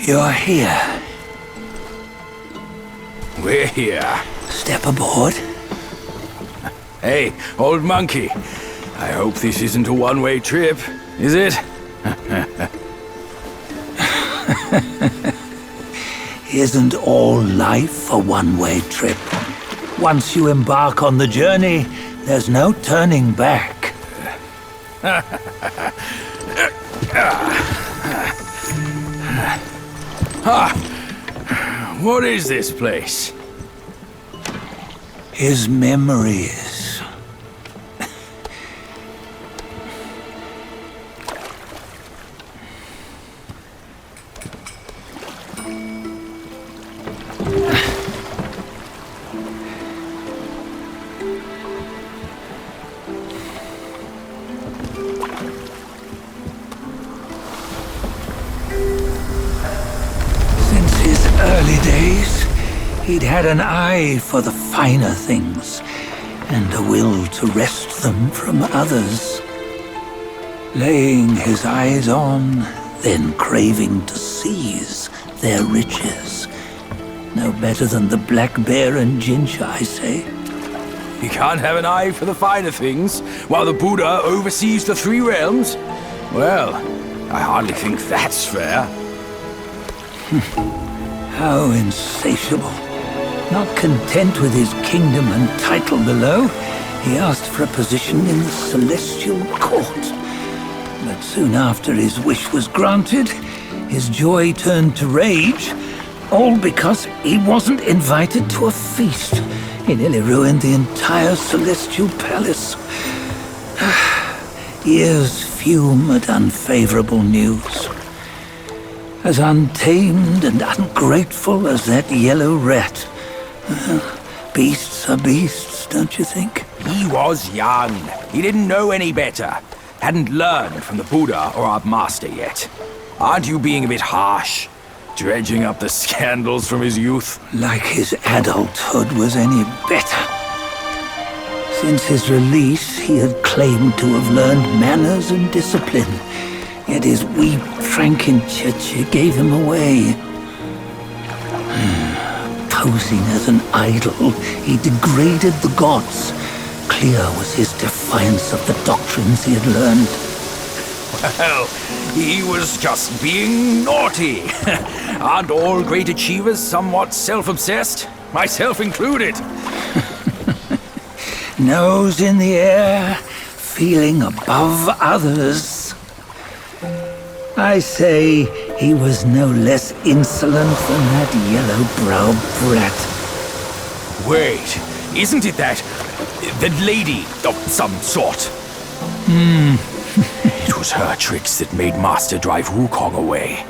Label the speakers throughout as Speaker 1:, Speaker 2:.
Speaker 1: You're here.
Speaker 2: We're here.
Speaker 1: Step aboard.
Speaker 2: Hey, old monkey. I hope this isn't a one-way trip, is it?
Speaker 1: Isn't all life a one-way trip? Once you embark on the journey, there's no turning back.
Speaker 2: What is this place?
Speaker 1: His memories. Since his early days, he'd had an eye for the finer things, and a will to wrest them from others. Laying his eyes on, then craving to seize their riches. No better than the black bear and Jincha, I say.
Speaker 2: You can't have an eye for the finer things, while the Buddha oversees the three realms? Well, I hardly think that's fair.
Speaker 1: How insatiable. Not content with his kingdom and title below, he asked for a position in the celestial court. But soon after his wish was granted, his joy turned to rage, all because he wasn't invited to a feast. He nearly ruined the entire celestial palace. Ears fume at unfavorable news. As untamed and ungrateful as that yellow rat. Beasts are beasts, don't you think?
Speaker 2: He was young. He didn't know any better. Hadn't learned from the Buddha or our master yet. Aren't you being a bit harsh? Dredging up the scandals from his youth?
Speaker 1: Like his adulthood was any better. Since his release, he had claimed to have learned manners and discipline. Yet his weak Frankenchurch gave him away. Posing as an idol, he degraded the gods. Clear was his defiance of the doctrines he had learned.
Speaker 2: Well, he was just being naughty. Aren't all great achievers somewhat self-obsessed? Myself included.
Speaker 1: Nose in the air, feeling above others. I say he was no less insolent than that yellow-browed brat.
Speaker 2: Wait, isn't it that lady of some sort? It was her tricks that made Master drive Wukong away.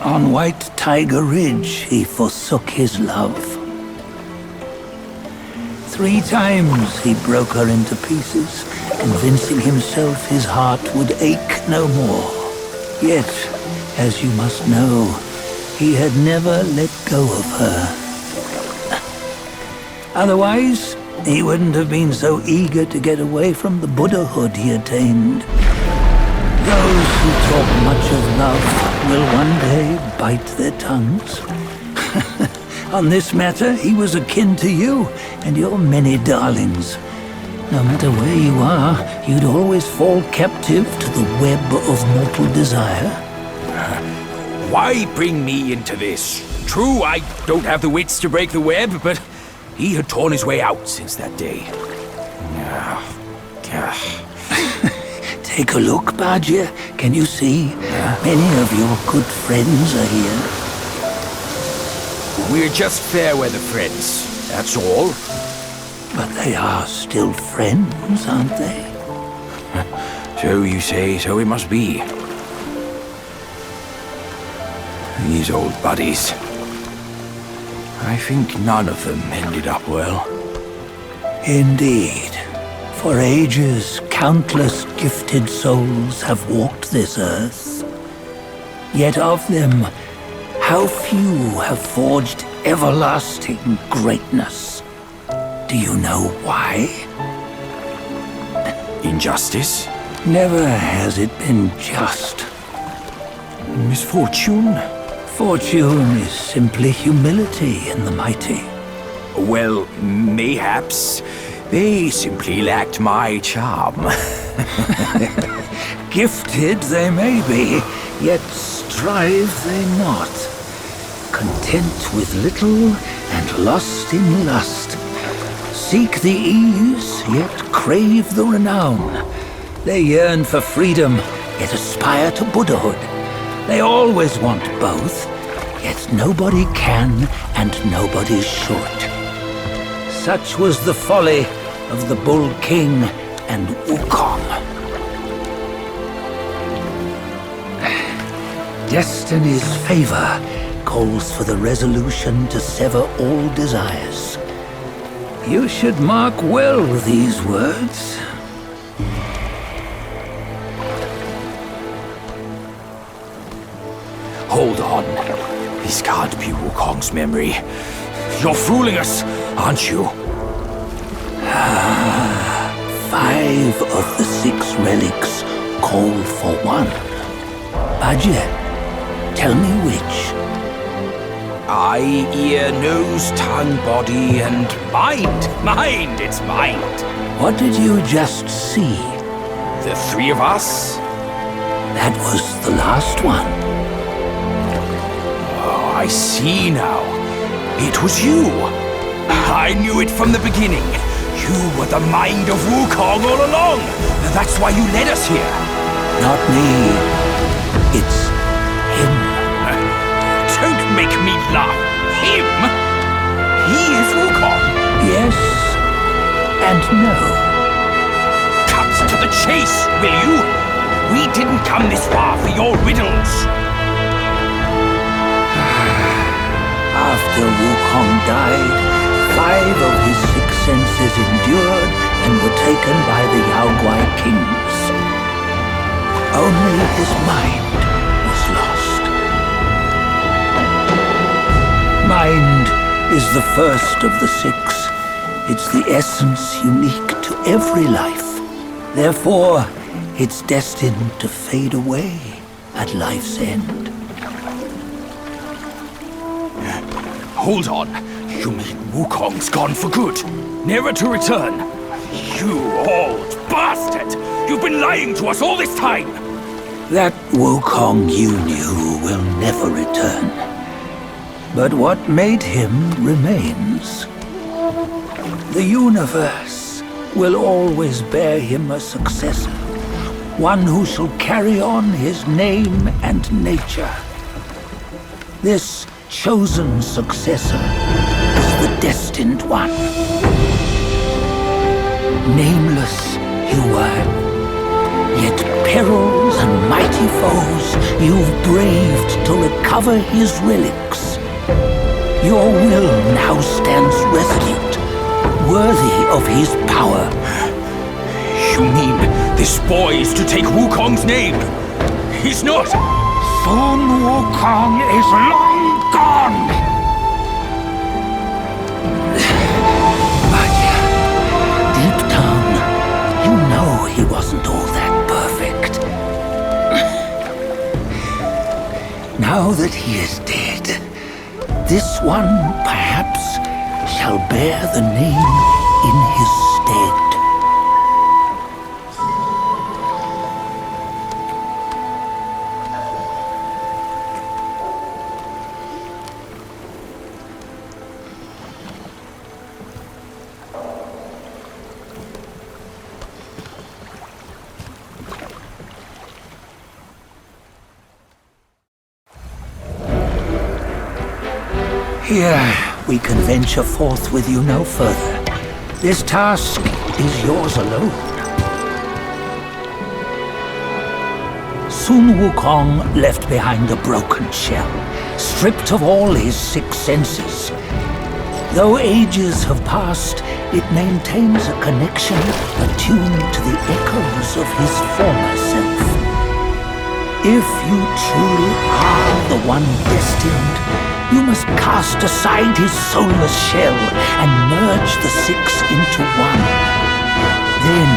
Speaker 1: On White Tiger Ridge, he forsook his love. 3 times he broke her into pieces, convincing himself his heart would ache no more. Yet, as you must know, he had never let go of her. Otherwise, he wouldn't have been so eager to get away from the Buddhahood he attained. Those who talk much of love will one day bite their tongues. On this matter, he was akin to you and your many darlings. No matter where you are, you'd always fall captive to the web of mortal desire.
Speaker 2: Why bring me into this? True, I don't have the wits to break the web, but he had torn his way out since that day.
Speaker 1: Take a look, Bajia. Can you see? Many of your good friends are here.
Speaker 2: We're just fair weather friends, that's all.
Speaker 1: But they are still friends, aren't they?
Speaker 2: So you say, so it must be. These old buddies. I think none of them ended up well.
Speaker 1: Indeed. For ages, countless gifted souls have walked this earth. Yet of them, how few have forged everlasting greatness? Do you know why?
Speaker 2: Injustice?
Speaker 1: Never has it been just.
Speaker 2: Misfortune?
Speaker 1: Fortune is simply humility in the mighty.
Speaker 2: Well, mayhaps they simply lacked my charm.
Speaker 1: Gifted they may be, yet strive they not. Content with little and lost in lust. Seek the ease, yet crave the renown. They yearn for freedom, yet aspire to Buddhahood. They always want both, yet nobody can and nobody should. Such was the folly of the Bull King and Wukong. Destiny's favor calls for the resolution to sever all desires. You should mark well these words.
Speaker 2: Hold on. This can't be Wukong's memory. You're fooling us, aren't you?
Speaker 1: 5 of the 6 relics call for one. Bajie, tell me which.
Speaker 2: Eye, ear, nose, tongue, body, and mind. Mind, it's mind.
Speaker 1: What did you just see?
Speaker 2: The 3 of us?
Speaker 1: That was the last one.
Speaker 2: Oh, I see now. It was you. I knew it from the beginning. You were the mind of Wukong all along. That's why you led us here.
Speaker 1: Not me. It's him.
Speaker 2: Don't make me laugh. Him? He is Wukong.
Speaker 1: Yes and no.
Speaker 2: Cut to the chase, will you? We didn't come this far for your riddles.
Speaker 1: After Wukong died, 5 of his 6 senses endured and were taken by the Yaoguai kings. Only his mind was lost. Mind is the first of the 6. It's the essence unique to every life. Therefore, it's destined to fade away at life's end.
Speaker 2: Hold on. You mean Wukong's gone for good? Never to return? You old bastard! You've been lying to us all this time!
Speaker 1: That Wukong you knew will never return. But what made him remains. The universe will always bear him a successor. One who shall carry on his name and nature. This chosen successor is the destined one. Nameless you were, yet perils and mighty foes you've braved to recover his relics. Your will now stands resolute, worthy of his power.
Speaker 2: You mean this boy is to take Wukong's name? He's not!
Speaker 1: Sun Wukong is long gone! But deep down, you know he wasn't all that perfect. Now that he is dead, this one, perhaps, shall bear the name in his stead. Here, we can venture forth with you no further. This task is yours alone. Sun Wukong left behind a broken shell, stripped of all his 6 senses. Though ages have passed, it maintains a connection attuned to the echoes of his former self. If you truly are the one destined, you must cast aside his soulless shell and merge the 6 into one. Then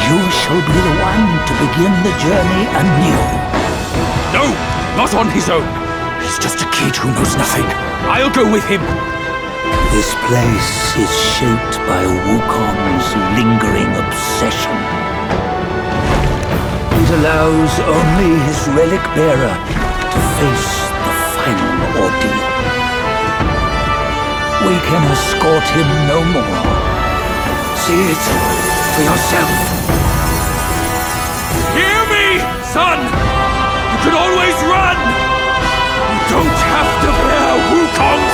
Speaker 1: you shall be the one to begin the journey anew.
Speaker 2: No, not on his own. He's just a kid who knows nothing. I'll go with him.
Speaker 1: This place is shaped by Wukong's lingering obsession. It allows only his relic bearer to face the final ordeal. We can escort him no more. See it for yourself.
Speaker 2: Hear me, son! You can always run! You don't have to bear Wukong